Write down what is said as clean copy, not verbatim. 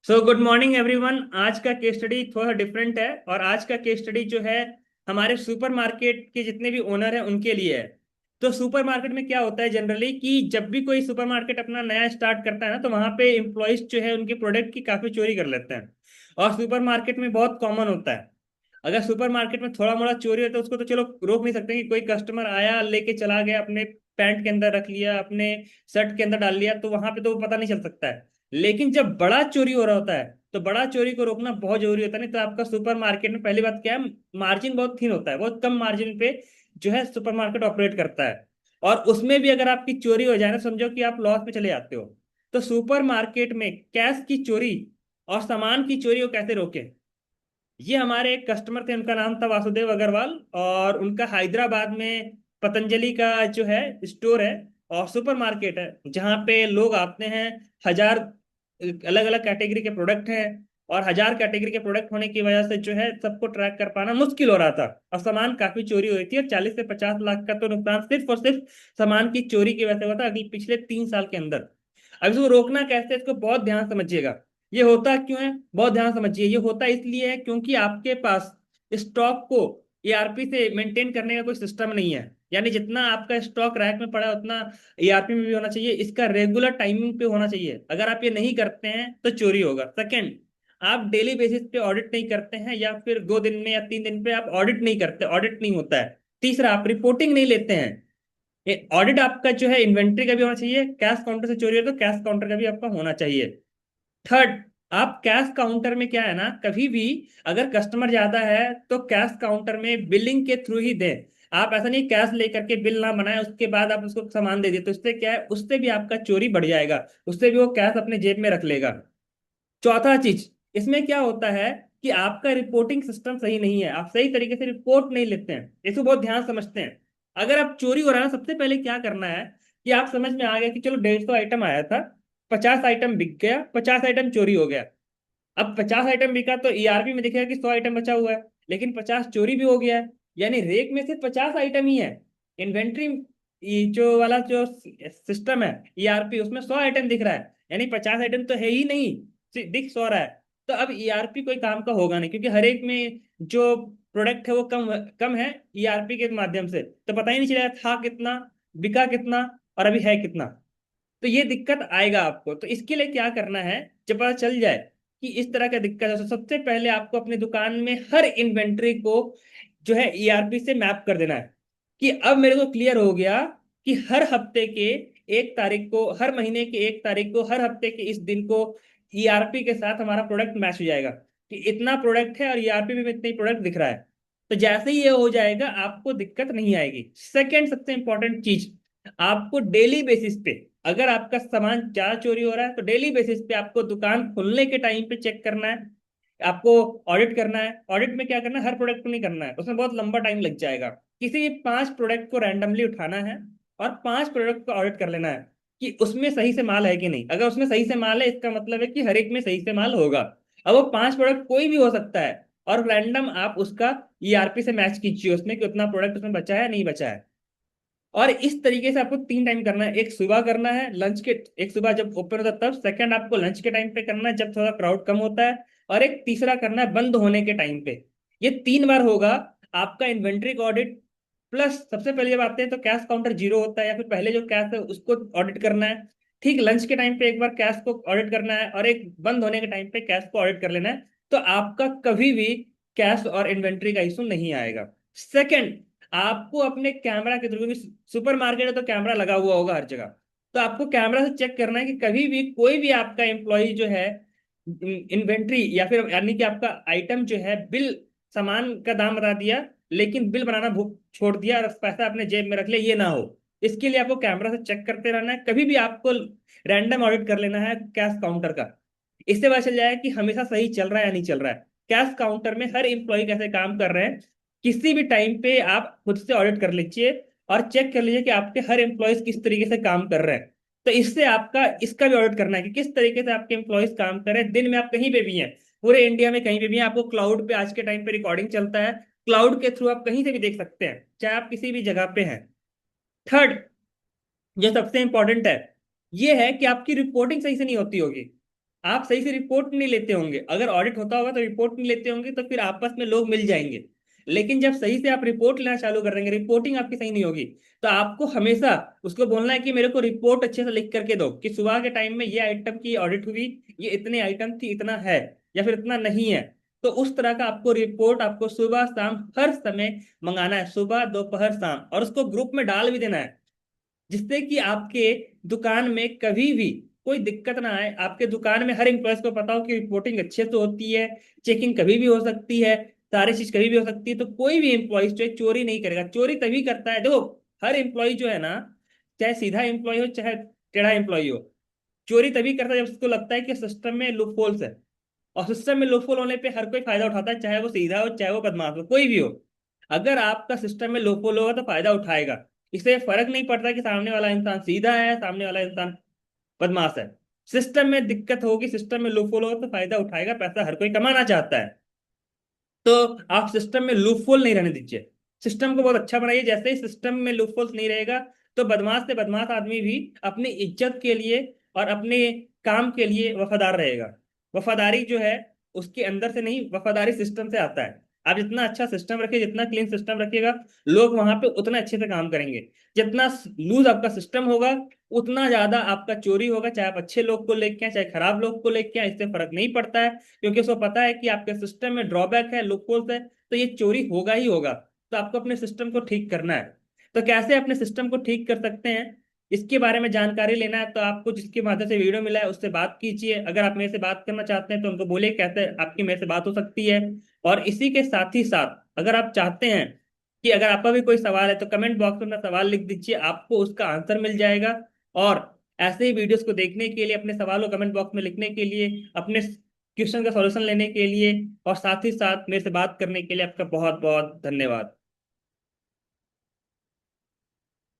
So good morning everyone. आज का case study थोड़ा डिफरेंट है और आज का केस स्टडी जो है हमारे सुपरमार्केट के जितने भी ओनर हैं उनके लिए है। तो सुपरमार्केट में क्या होता है जनरली कि जब भी कोई सुपरमार्केट अपना नया स्टार्ट करता है ना, तो वहां पे एम्प्लॉयज जो है उनके प्रोडक्ट की काफी चोरी कर लेते हैं। और सुपरमार्केट में बहुत कॉमन होता है। अगर सुपरमार्केट में थोड़ा मोड़ा चोरी होता है उसको तो चलो रोक नहीं सकते कि कोई कस्टमर आया लेके चला गया, अपने पैंट के अंदर रख लिया, अपने शर्ट के अंदर डाल लिया, तो वहां पे तो वो पता नहीं चल सकता है। लेकिन जब बड़ा चोरी हो रहा होता है तो बड़ा चोरी को रोकना बहुत जरूरी होता है। नहीं तो आपका सुपरमार्केट में पहली बात क्या है, मार्जिन बहुत थिन होता है, बहुत कम मार्जिन पे जो है सुपरमार्केट ऑपरेट करता है। और उसमें भी अगर आपकी चोरी हो जाए ना, समझो कि आप लॉस में चले जाते हो। तो सुपरमार्केट में कैश की चोरी और सामान की चोरी को कैसे रोके, ये हमारे एक कस्टमर थे, उनका नाम था वासुदेव अग्रवाल। और उनका हैदराबाद में पतंजलि का जो है स्टोर है और सुपरमार्केट है, जहाँ पे लोग आते हैं। हजार अलग अलग कैटेगरी के प्रोडक्ट हैं और हजार कैटेगरी के प्रोडक्ट होने की वजह से जो है सबको ट्रैक कर पाना मुश्किल हो रहा था और सामान काफी चोरी हुई थी। और 40 से 50 लाख का तो नुकसान सिर्फ और सिर्फ सामान की चोरी की वजह से हुआ था अगले पिछले 3 साल के अंदर। अब इसको रोकना कैसे है, इसको बहुत ध्यान समझिएगा। ये होता क्यों है, बहुत ध्यान समझिए। ये होता इसलिए है क्योंकि आपके पास स्टॉक को ईआरपी से मेंटेन करने का कोई सिस्टम नहीं है। यानी जितना आपका स्टॉक रैक में पड़ा है उतना ईआरपी में भी होना चाहिए, इसका रेगुलर टाइमिंग पे होना चाहिए। अगर आप ये नहीं करते हैं तो चोरी होगा। सेकंड, आप डेली बेसिस पे ऑडिट नहीं करते हैं या फिर 2 दिन में या 3 दिन पे आप ऑडिट नहीं करते, ऑडिट नहीं होता है। तीसरा, आप रिपोर्टिंग नहीं लेते हैं। ऑडिट आपका जो है इन्वेंट्री का भी होना चाहिए, कैश काउंटर से चोरी हो तो कैश काउंटर का भी आपका होना चाहिए। थर्ड, आप कैश काउंटर में क्या है ना, कभी भी अगर कस्टमर ज्यादा है तो कैश काउंटर में बिलिंग के थ्रू ही दें। आप ऐसा नहीं कैश लेकर के बिल ना बनाए उसके बाद आप उसको सामान दे दिए, तो उससे क्या है, उससे भी आपका चोरी बढ़ जाएगा, उससे भी वो कैश अपने जेब में रख लेगा। चौथा चीज, इसमें क्या होता है कि आपका रिपोर्टिंग सिस्टम सही नहीं है, आप सही तरीके से रिपोर्ट नहीं लेते हैं, इसको बहुत ध्यान समझते हैं। अगर आप चोरी हो रहा है ना, सबसे पहले क्या करना है कि आप समझ में आ गया कि चलो 150 आइटम आया था, 50 आइटम बिक गया, 50 आइटम चोरी हो गया। अब 50 आइटम बिका तो ईआरपी में दिखेगा कि 100 आइटम बचा हुआ है, लेकिन 50 चोरी भी हो गया है। यानी रेक में सिर्फ 50 आइटम ही है। इन्वेंट्री जो वाला जो सिस्टम है ईआरपी, उसमें 100 आइटम दिख रहा है, यानी 50 आइटम तो है ही नहीं, दिख 100 रहा है। तो अब ईआरपी कोई काम का होगा नहीं, क्योंकि हर एक में जो प्रोडक्ट है वो कम कम है ईआरपी के माध्यम से, तो पता ही नहीं चला था कितना, बिका कितना और अभी है कितना। तो ये दिक्कत आएगा आपको। तो इसके लिए क्या करना है, जब पता चल जाए कि इस तरह का दिक्कत है, तो सबसे पहले आपको अपनी दुकान में हर इन्वेंट्री को जो है ईआरपी से मैप कर देना है। कि अब मेरे को क्लियर हो गया कि हर हफ्ते के 1 तारीख को, हर महीने के 1 तारीख को, हर हफ्ते के इस दिन को ईआरपी के साथ हमारा प्रोडक्ट मैच हो जाएगा कि इतना प्रोडक्ट है और ईआरपी में इतना ही प्रोडक्ट दिख रहा है। तो जैसे ही ये हो जाएगा आपको दिक्कत नहीं आएगी। सेकेंड सबसे इंपॉर्टेंट चीज, आपको डेली बेसिस पे, अगर आपका सामान ज्यादा चोरी हो रहा है तो डेली बेसिस पे आपको दुकान खुलने के टाइम पे चेक करना है, आपको ऑडिट करना है। ऑडिट में क्या करना है, हर प्रोडक्ट को नहीं करना है, उसमें बहुत लंबा टाइम लग जाएगा। किसी भी 5 प्रोडक्ट को रैंडमली उठाना है और 5 प्रोडक्ट को ऑडिट कर लेना है कि उसमें सही से माल है कि नहीं। अगर उसमें सही से माल है इसका मतलब है कि हर एक में सही से माल होगा। अब वो 5 प्रोडक्ट कोई भी हो सकता है और रैंडम आप उसका ईआरपी से मैच कीजिए उसमें कि उतना प्रोडक्ट उसमें बचा है नहीं बचा है। और इस तरीके से आपको 3 टाइम करना है, एक सुबह करना है लंच के, एक सुबह जब ओपन होता है तब, सेकंड आपको लंच के टाइम पे करना है जब थोड़ा क्राउड कम होता है, और एक तीसरा करना है बंद होने के टाइम पे। ये 3 बार होगा आपका इन्वेंट्री का ऑडिट। प्लस सबसे पहले जब आते हैं तो कैश काउंटर जीरो होता है या फिर पहले जो कैश है उसको ऑडिट करना है। ठीक लंच के टाइम पे एक बार कैश को ऑडिट करना है और एक बंद होने के टाइम पे कैश को ऑडिट कर लेना है। तो आपका कभी भी कैश और इन्वेंट्री का इशू नहीं आएगा। सेकंड, आपको अपने कैमरा के थ्रू, क्योंकि सुपर मार्केट है तो कैमरा लगा हुआ होगा हर जगह, तो आपको कैमरा से चेक करना है कि कभी भी कोई भी आपका एम्प्लॉय जो है इन्वेंट्री या फिर यानी कि आपका आइटम जो है बिल, सामान का दाम बता दिया लेकिन बिल बनाना छोड़ दिया और पैसा अपने जेब में रख लिया, ये ना हो। इसके लिए आपको कैमरा से चेक करते रहना है। कभी भी आपको रैंडम ऑडिट कर लेना है कैश काउंटर का, इससे पता चल जाए कि हमेशा सही चल रहा है या नहीं चल रहा है, कैश काउंटर में हर एम्प्लॉय कैसे काम कर रहे हैं। किसी भी टाइम पे आप खुद से ऑडिट कर लीजिए और चेक कर लीजिए कि आपके हर एम्प्लॉयज किस तरीके से काम कर रहे हैं। तो इससे आपका इसका भी ऑडिट करना है कि किस तरीके से आपके एम्प्लॉयज काम कर रहे हैं। दिन में आप कहीं पे भी हैं, पूरे इंडिया में कहीं पे भी हैं, आपको क्लाउड पे आज के टाइम पे रिकॉर्डिंग चलता है, क्लाउड के थ्रू आप कहीं से भी देख सकते हैं, चाहे आप किसी भी जगह पे हैं। थर्ड, जो सबसे इंपॉर्टेंट है, ये है कि आपकी रिपोर्टिंग सही से नहीं होती होगी। आप सही से रिपोर्ट नहीं लेते होंगे। अगर ऑडिट होता होगा तो रिपोर्ट नहीं लेते होंगे, तो फिर आपस में लोग मिल जाएंगे। लेकिन जब सही से आप रिपोर्ट लेना चालू कर देंगे, रिपोर्टिंग आपकी सही नहीं होगी, तो आपको हमेशा उसको बोलना है कि मेरे को रिपोर्ट अच्छे से लिख करके दो कि सुबह के टाइम में ये आइटम की ऑडिट हुई, ये इतने आइटम थी, इतना है या फिर इतना नहीं है। तो उस तरह का आपको रिपोर्ट आपको सुबह शाम हर समय मंगाना है, सुबह दोपहर शाम, और उसको ग्रुप में डाल भी देना है, जिससे कि आपके दुकान में कभी भी कोई दिक्कत ना आए। आपके दुकान में हर एम्प्लॉयज को पता हो कि रिपोर्टिंग अच्छे से होती है, चेकिंग कभी भी हो सकती है, सारी चीज कभी भी हो सकती है, तो कोई भी एम्प्लॉय जो है चोरी नहीं करेगा। चोरी तभी करता है, देखो, हर एम्प्लॉय जो है ना, चाहे सीधा एम्प्लॉय हो चाहे टेढ़ा एम्प्लॉय हो, चोरी तभी करता है जब उसको लगता है कि सिस्टम में लूप होल्स है। और सिस्टम में लूप होल होने पे हर कोई फायदा उठाता है, चाहे वो सीधा हो चाहे वो बदमाश हो, कोई भी हो। अगर आपका सिस्टम में लूप होल होगा तो फायदा उठाएगा। इससे फर्क नहीं पड़ता कि सामने वाला इंसान सीधा है, सामने वाला इंसान बदमाश है। सिस्टम में दिक्कत होगी, सिस्टम में लूप होल होगा तो फायदा उठाएगा, पैसा हर कोई कमाना चाहता है। तो आप सिस्टम में लूपहोल नहीं रहने दीजिए, सिस्टम को बहुत अच्छा बनाइए। जैसे ही सिस्टम में लूपहोल्स नहीं रहेगा, तो बदमाश से बदमाश आदमी भी अपनी इज्जत के लिए और अपने काम के लिए वफादार रहेगा। वफादारी जो है उसके अंदर से नहीं, वफादारी सिस्टम से आता है। आप जितना अच्छा सिस्टम रखिए, जितना क्लीन सिस्टम रखिएगा, लोग वहां पे उतना अच्छे से काम करेंगे। जितना लूज आपका सिस्टम होगा, उतना ज्यादा आपका चोरी होगा, चाहे आप अच्छे लोग को लेके आए चाहे खराब लोग को लेके आए, इससे फर्क नहीं पड़ता है। क्योंकि उसको पता है कि आपके सिस्टम में ड्रॉबैक है, लूपहोल्स है, तो ये चोरी होगा ही होगा। तो आपको अपने सिस्टम को ठीक करना है। तो कैसे अपने सिस्टम को ठीक कर सकते हैं, इसके बारे में जानकारी लेना है, तो आपको जिसके माध्यम से वीडियो मिला है उससे बात कीजिए। अगर आप मेरे से बात करना चाहते हैं तो उनको बोलिए कैसे आपकी मेरे से बात हो सकती है। और इसी के साथ ही साथ अगर आप चाहते हैं कि अगर आपका भी कोई सवाल है, तो कमेंट बॉक्स में अपना सवाल लिख दीजिए, आपको उसका आंसर मिल जाएगा। और ऐसे ही वीडियोस को देखने के लिए, अपने सवाल को कमेंट बॉक्स में लिखने के लिए, अपने क्वेश्चन का सॉल्यूशन लेने के लिए और साथ ही साथ मेरे से बात करने के लिए आपका बहुत बहुत धन्यवाद।